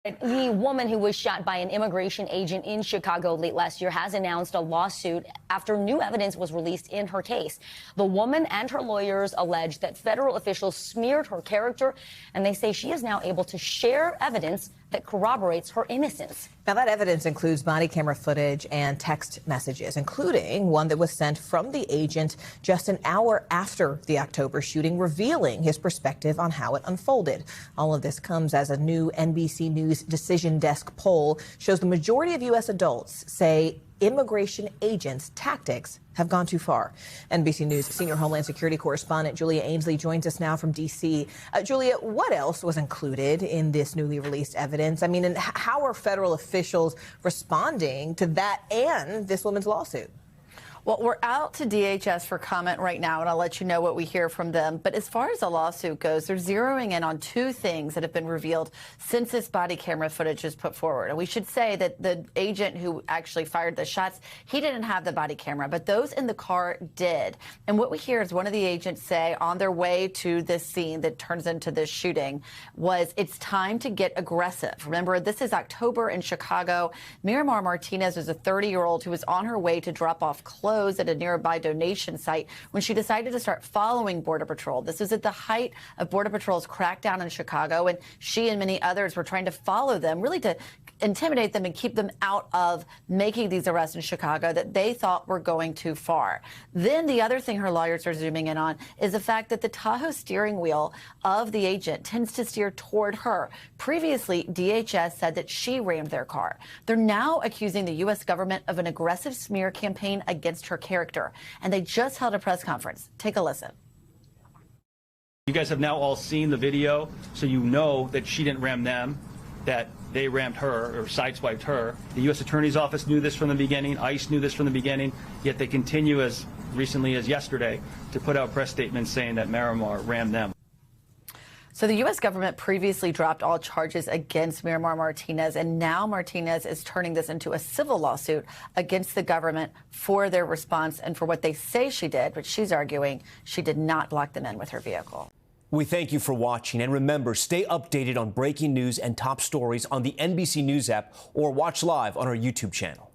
The woman who was shot by an immigration agent in Chicago late last year has announced a lawsuit after new evidence was released in her case. The woman and her lawyers allege that federal officials smeared her character, and they say she is now able to share evidence that corroborates her innocence. Now, that evidence includes body camera footage and text messages, including one that was sent from the agent just an hour after the October shooting, revealing his perspective on how it unfolded. All of this comes as a new NBC News Decision Desk poll shows the majority of U.S. adults say immigration agents' tactics have gone too far. NBC News senior Homeland Security correspondent Julia Ainsley joins us now from D.C. Julia, what else was included in this newly released evidence? I mean, and how are federal officials responding to that and this woman's lawsuit? Well, we're out to DHS for comment right now, and I'll let you know what we hear from them. But as far as the lawsuit goes, they're zeroing in on two things that have been revealed since this body camera footage is put forward. And we should say that the agent who actually fired the shots, he didn't have the body camera, but those in the car did. And what we hear is one of the agents say on their way to this scene that turns into this shooting was, it's time to get aggressive. Remember, this is October in Chicago. Marimar Martinez was a 30-year-old who was on her way to drop off clothes at a nearby donation site when she decided to start following Border Patrol. This was at the height of Border Patrol's crackdown in Chicago, and she and many others were trying to follow them, really to intimidate them and keep them out of making these arrests in Chicago that they thought were going too far. Then the other thing her lawyers are zooming in on is the fact that the Tahoe steering wheel of the agent tends to steer toward her. Previously, DHS said that she rammed their car. They're now accusing the U.S. government of an aggressive smear campaign against her character, and they just held a press conference. Take a listen. You guys have now all seen the video, so you know that she didn't ram them, that they rammed her or sideswiped her. The U.S. Attorney's Office knew this from the beginning. ICE knew this from the beginning, yet they continue, as recently as yesterday, to put out press statements saying that Marimar rammed them. So the U.S. government previously dropped all charges against Marimar Martinez, and now Martinez is turning this into a civil lawsuit against the government for their response and for what they say she did, but she's arguing she did not block them in with her vehicle. We thank you for watching, and remember, stay updated on breaking news and top stories on the NBC News app or watch live on our YouTube channel.